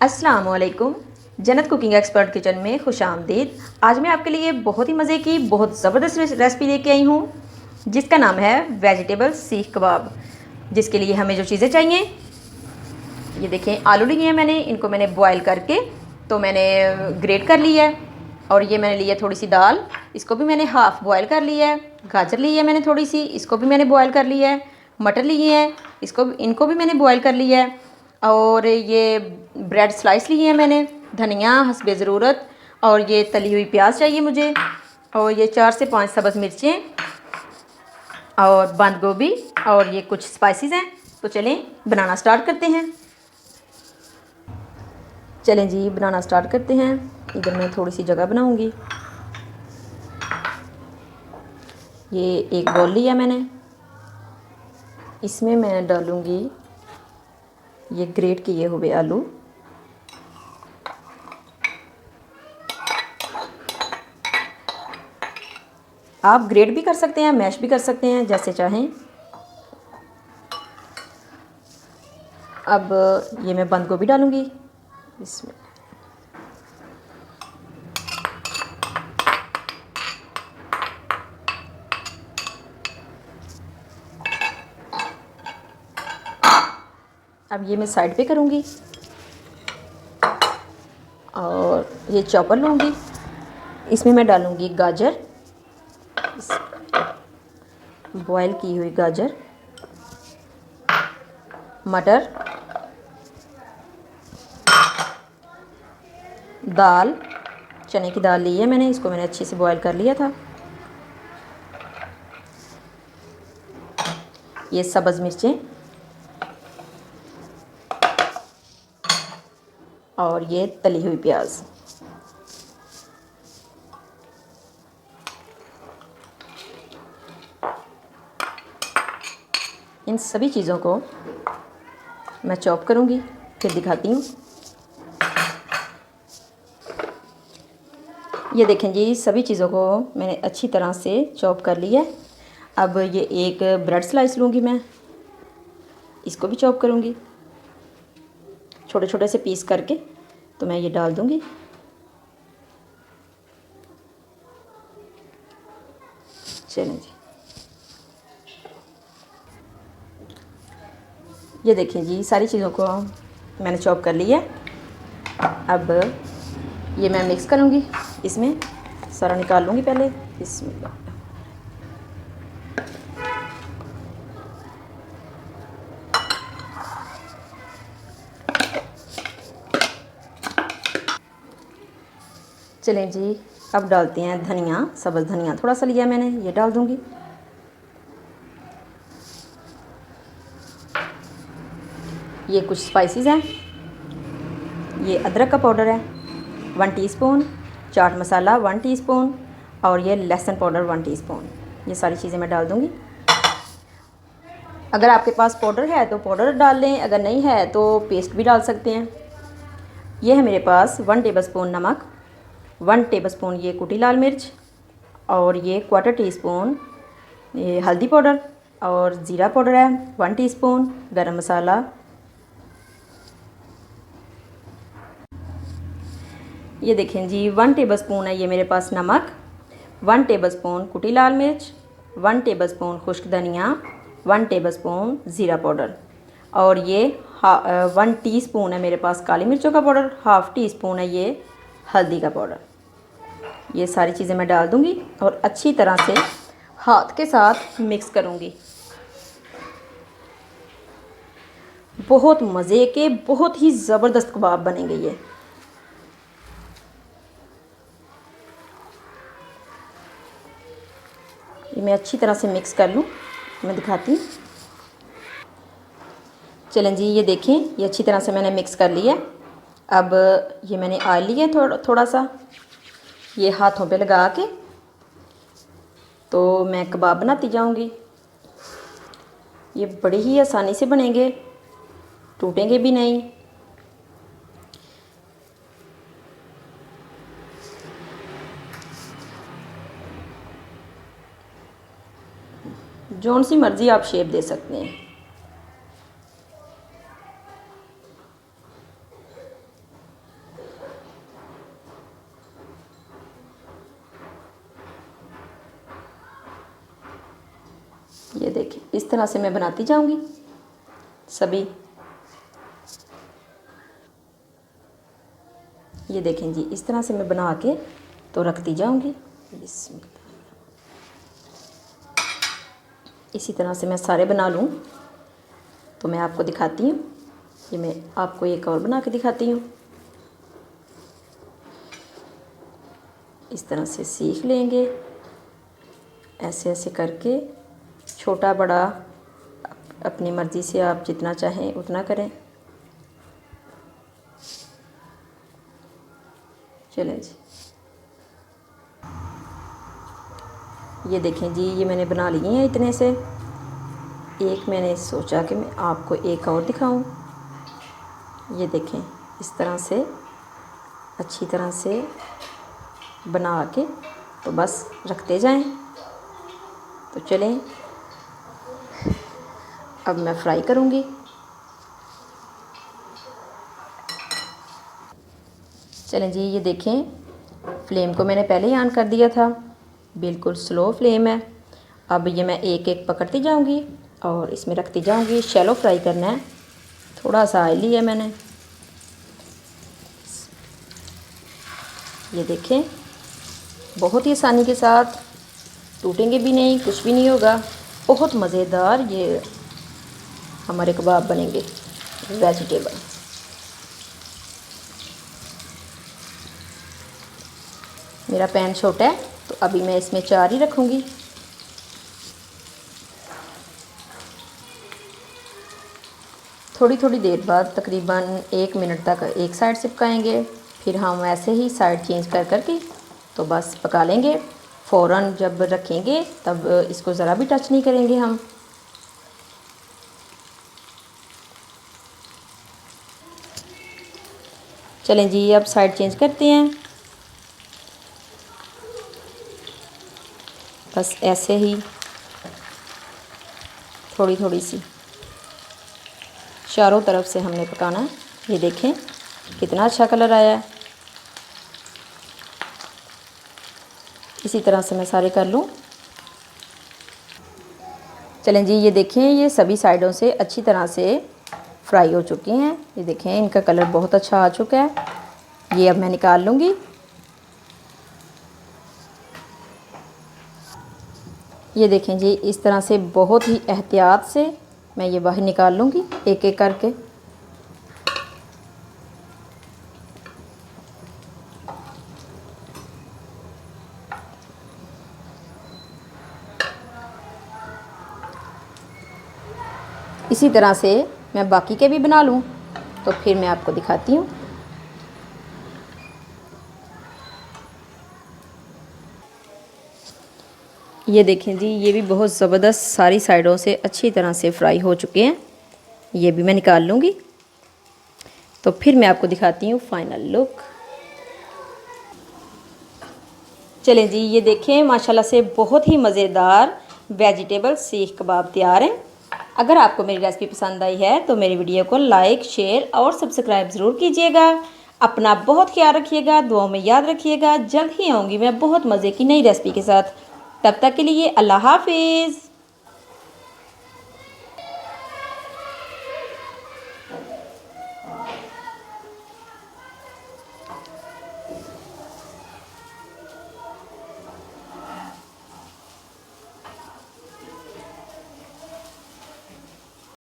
अस्सलाम वालेकुम। जन्नत कुकिंग एक्सपर्ट किचन में खुशामदीद। आज मैं आपके लिए बहुत ही मज़े की बहुत ज़बरदस्त रेसिपी लेके आई हूँ जिसका नाम है वेजिटेबल सीख कबाब। जिसके लिए हमें जो चीज़ें चाहिए, ये देखें, आलू लिए हैं मैंने, इनको मैंने बॉयल करके तो मैंने ग्रेट कर लिया है। और ये मैंने लिया थोड़ी सी दाल, इसको भी मैंने हाफ़ बॉयल कर लिया है। गाजर ली है मैंने थोड़ी सी, इसको भी मैंने बॉयल कर लिया है। मटर लिए हैं, इनको भी मैंने बॉयल कर लिया है। और ये ब्रेड स्लाइस लिए हैं मैंने, धनिया हस्बे ज़रूरत, और ये तली हुई प्याज चाहिए मुझे, और ये 4 से 5 सब्ज़ मिर्चें, और बंद गोभी, और ये कुछ स्पाइसेस हैं। तो चलें बनाना स्टार्ट करते हैं। चलें जी, बनाना स्टार्ट करते हैं। इधर मैं थोड़ी सी जगह बनाऊंगी। ये एक बाउल लिया मैंने, इसमें मैं डालूंगी ये ग्रेट किए हुए आलू। आप ग्रेट भी कर सकते हैं, मैश भी कर सकते हैं, जैसे चाहें। अब ये मैं बंद गोभी डालूंगी इसमें। अब ये मैं साइड पे करूंगी और ये चॉपर लूँगी, इसमें मैं डालूँगी गाजर, बॉयल की हुई गाजर, मटर, दाल, चने की दाल ली है मैंने, इसको मैंने अच्छे से बॉयल कर लिया था। ये सब्ज़ मिर्चें और ये तली हुई प्याज। इन सभी चीज़ों को मैं चॉप करूँगी, फिर दिखाती हूँ। ये देखें जी, सभी चीज़ों को मैंने अच्छी तरह से चॉप कर लिया है। अब ये एक ब्रेड स्लाइस लूँगी मैं, इसको भी चॉप करूँगी छोटे छोटे से पीस करके, तो मैं ये डाल दूँगी। चलें जी, ये देखें जी, सारी चीज़ों को मैंने चॉप कर लिया है। अब ये मैं मिक्स करूँगी, इसमें सारा निकाल लूँगी पहले इसमें। चलें जी, अब डालते हैं धनिया, सब्ज़ धनिया थोड़ा सा लिया मैंने, ये डाल दूँगी। ये कुछ स्पाइसेस हैं, ये अदरक का पाउडर है 1 टीस्पून, चाट मसाला 1 टीस्पून, और ये लहसुन पाउडर 1 टीस्पून। ये सारी चीज़ें मैं डाल दूँगी। अगर आपके पास पाउडर है तो पाउडर डाल लें, अगर नहीं है तो पेस्ट भी डाल सकते हैं। ये है मेरे पास 1 टेबलस्पून नमक, 1 टेबलस्पून ये कुटी लाल मिर्च, और ये 1/4 टीस्पून ये हल्दी पाउडर, और ज़ीरा पाउडर है 1 टीस्पून, गरम मसाला। ये देखें जी, 1 टेबलस्पून है ये मेरे पास नमक, 1 टेबलस्पून कुटी लाल मिर्च, 1 टेबलस्पून खुश्क धनिया, 1 टेबलस्पून ज़ीरा पाउडर, और ये 1 टीस्पून है मेरे पास काली मिर्चों का पाउडर, हाफ़ टी स्पून है ये हल्दी का पाउडर। ये सारी चीज़ें मैं डाल दूँगी और अच्छी तरह से हाथ के साथ मिक्स करूँगी। बहुत मज़े के, बहुत ही ज़बरदस्त कबाब बनेंगे ये। मैं अच्छी तरह से मिक्स कर लूँ, मैं दिखाती हूँ। चलें जी, ये देखें, ये अच्छी तरह से मैंने मिक्स कर लिया। अब ये मैंने ऑयल लिया थोड़ा सा, ये हाथों पे लगा के तो मैं कबाब बनाती जाऊंगी। ये बड़ी ही आसानी से बनेंगे, टूटेंगे भी नहीं। जौन सी मर्ज़ी आप शेप दे सकते हैं। ये देखिए इस तरह से मैं बनाती जाऊंगी सभी। ये देखें जी, इस तरह से मैं बना के तो रखती जाऊंगी। इसी तरह से मैं सारे बना लूँ तो मैं आपको दिखाती हूँ। ये मैं आपको एक और बना के दिखाती हूँ। इस तरह से सीख लेंगे, ऐसे ऐसे करके, छोटा बड़ा अपनी मर्ज़ी से आप जितना चाहें उतना करें। चलें जी, ये देखें जी, ये मैंने बना लिए हैं इतने से। एक मैंने सोचा कि मैं आपको एक और दिखाऊं। ये देखें इस तरह से अच्छी तरह से बना के तो बस रखते जाएं। तो चलें अब मैं फ्राई करूंगी। चलें जी, ये देखें फ्लेम को मैंने पहले ही ऑन कर दिया था, बिल्कुल स्लो फ्लेम है। अब ये मैं एक एक पकड़ती जाऊंगी और इसमें रखती जाऊंगी। शैलो फ्राई करना है, थोड़ा सा ऑयल लिया मैंने। ये देखें बहुत ही आसानी के साथ, टूटेंगे भी नहीं, कुछ भी नहीं होगा। बहुत मज़ेदार ये हमारे कबाब बनेंगे वेजिटेबल। मेरा पैन छोटा है तो अभी मैं इसमें 4 ही रखूँगी। थोड़ी थोड़ी देर बाद तकरीबन 1 मिनट तक एक साइड से पकाएंगे, फिर हम ऐसे ही साइड चेंज कर करके तो बस पका लेंगे। फ़ौरन जब रखेंगे तब इसको ज़रा भी टच नहीं करेंगे हम। चलें जी, अब साइड चेंज करते हैं। बस ऐसे ही थोड़ी थोड़ी सी चारों तरफ से हमने पकाना है। ये देखें कितना अच्छा कलर आया है। इसी तरह से मैं सारे कर लूँ। चलें जी, ये देखें ये सभी साइडों से अच्छी तरह से फ्राई हो चुके हैं। ये देखें इनका कलर बहुत अच्छा आ चुका है। ये अब मैं निकाल लूँगी। ये देखें जी, इस तरह से बहुत ही एहतियात से मैं ये बाहर निकाल लूँगी एक एक करके। इसी तरह से मैं बाकी के भी बना लूँ तो फिर मैं आपको दिखाती हूँ। ये देखें जी, ये भी बहुत ज़बरदस्त सारी साइडों से अच्छी तरह से फ्राई हो चुके हैं। ये भी मैं निकाल लूँगी तो फिर मैं आपको दिखाती हूँ फाइनल लुक। चलें जी, ये देखें माशाल्लाह से बहुत ही मज़ेदार वेजिटेबल सीख कबाब तैयार हैं। अगर आपको मेरी रेसिपी पसंद आई है तो मेरी वीडियो को लाइक, शेयर और सब्सक्राइब ज़रूर कीजिएगा। अपना बहुत ख्याल रखिएगा, दुआओं में याद रखिएगा। जल्द ही आऊँगी मैं बहुत मज़े की नई रेसिपी के साथ। तब तक के लिए अल्लाह हाफिज़।